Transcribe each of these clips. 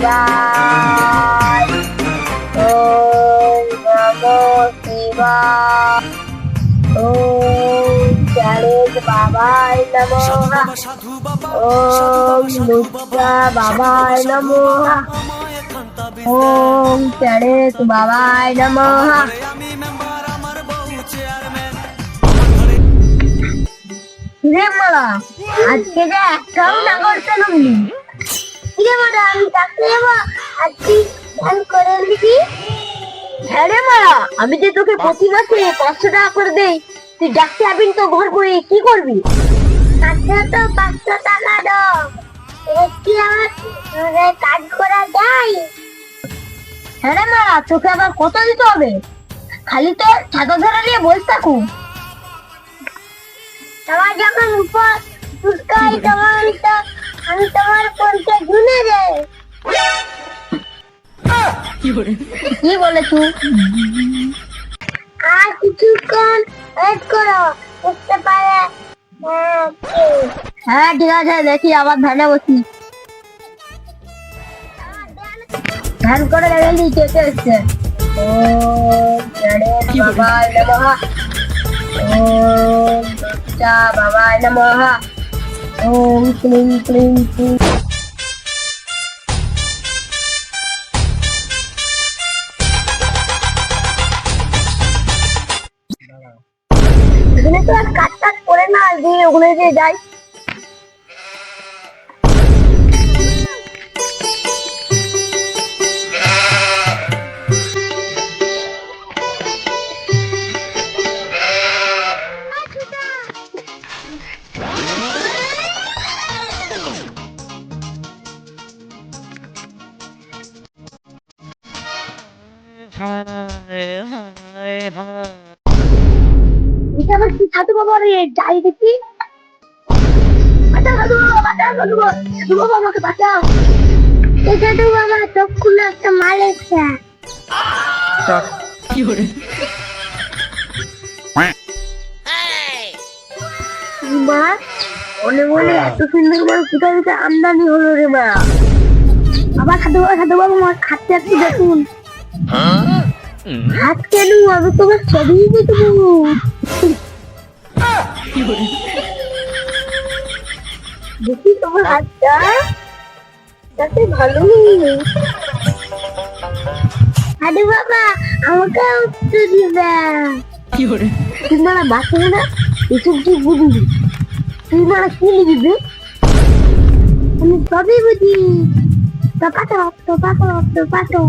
শিবায়। ওম নমঃ শিবায়। ওম গণেশ বাবায় নমঃ। ওম লুচ্চা বাবায় নমঃ। ওম গণেশ বাবায় নমঃ। রে মারা, আজকে যে একটাও না করতে নামলি। রে মারা, আমি ডাকতে যাবো, আজকে ধ্যান করে নিবি। হ্যাঁ রে মারা, আমি যে তোকে প্রতি মাসে 500 টাকা করে দেই, তুই ডাকতে যাবি তো ঘর বই কি করবি? আচ্ছা তো 500 টাকা দাও, কি আমার কাজ করা যায়? হ্যাঁ রে মারা, তোকে আবার কত দিতে হবে? খালি তো ছাতা ধরে নিয়ে বসে থাকুন। তোমার যখন উপর ফুসকাই তখন তো আমি তোমার কোনটা গুনে দেই। কি বলে তুই? আর কিছুক্ষণ ওয়েট করো, বুঝতে পারে। হ্যাঁ ঠিক আছে, দেখি আবার ধ্যানে বসি। ধ্যান করে দেখলি কে কে এসছে। ওম গণেশ বাবায় নমঃ। ওম লুচ্চা বাবায় নমঃ। ওম ক্লিং ক্লিং ক্লিং। এখানে তো আর কাজ টাজ করে না, যে ওখানে যে যাই। এটা আবার কি সাধু বাবা রে, যাই দেখি। বাঁচাও সাধু বাবা, বাঁচাও সাধু বাবা, সাধু বাবা আমাকে বাঁচাও। এই সাধু বাবা চোখ খুলে একটা মাল এসছে। মা মনে মনে এত সুন্দর করে কোথা থেকে আমদানি হলো রে মা। আবার সাধু বাবা আমার খাচ্ছে একটু দেখুন। হাত কেন, আমি তোমার ছবি দেখবো। দেখি তোমার হাতটা, তাতে ভালো। সাধু বাবা আমাকে উত্তর দিবে। তুই মারা বাঁচে না, এসব কি বুঝবি? তুই মারা কি লিখবি? আমি সবই বুঝি। টপাটো টপাটো টপাটো।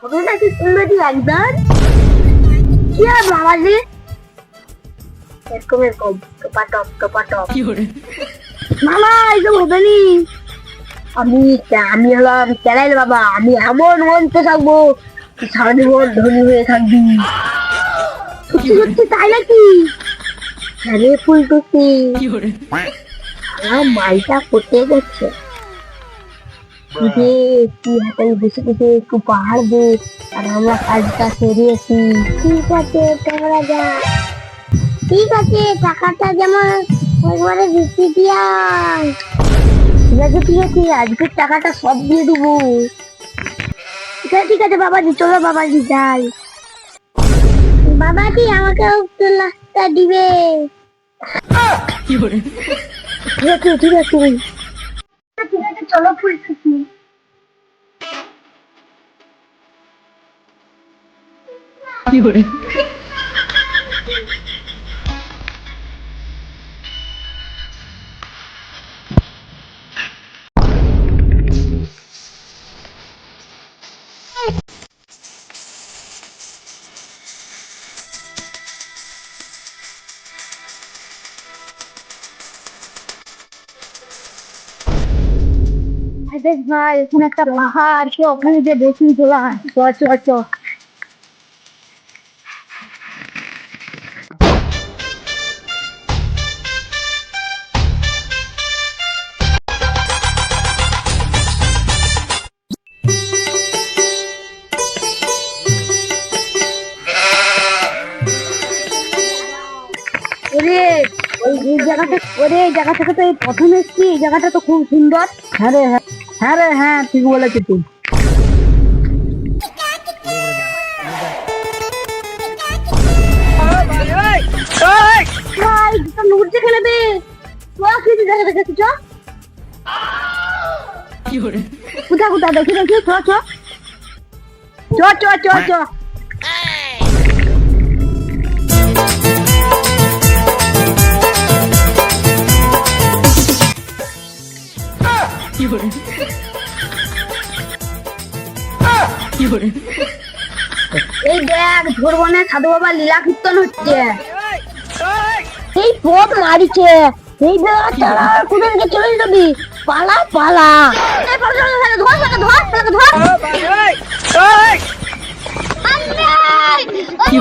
হবে নাকি সুন্দরী একদম? কি আর বাবা রে, এরকম এরকম টপাটপ টপাটপ। মামা এইসব হবে নি। আমি হলাম চ্যানেল বাবা, আমি এমন মন্ত্রে থাকবো সারা জীবন ধনী হয়ে থাকবি। সত্যি সত্যি তাই নাকি? হ্যাঁ ফুলটুসি, আমার মালটা কোটে গেছে। তুই হাতে বসে বসে একটু পাহাড় দে, আর আমরা কাজটা সেরিয়েছি। ঠিক আছে তোমরা যা। ঠিক আছে, টাকাটা যেমন একবারে দিচ্ছি দিয়া। ঠিক আছে ঠিক আছে, আজকের টাকাটা সব দিয়ে দেবো। ঠিক আছে বাবাজি, চলো বাবাজি যাই। বাবাজি আমাকে একটু নাস্তা দিবে। ঠিক আছে ঠিক আছে ঠিক আছে, চলো ফুলটুসি। দেখ ভাই, এখানে একটা পাহাড়, কে ওখানে যে দেখি তোলা। চ চ চ। ওরে এই জায়গাটা ওরে এই জায়গা থেকে তো এই প্রথম এসছি, এই জায়গাটা তো খুব সুন্দর। হ্যাঁ রে হ্যাঁ রে হ্যাঁ ঠিক বলেছিস তুই। ভাই তো নুড়তে খেলবে তো কি জায়গা দেখেছি চ কোথা কোথা দেখি দেখি চ চ চ চ চ চ এই দেখ ঝোরবনে সাধু বাবা লীলা কীর্তন হচ্ছে। এই পথ মারিছে এই জায়গা ছাড়া কোথায় দিকে চলে যাবি, পালা পালা এই পালা ধর ধর ধর ধর কি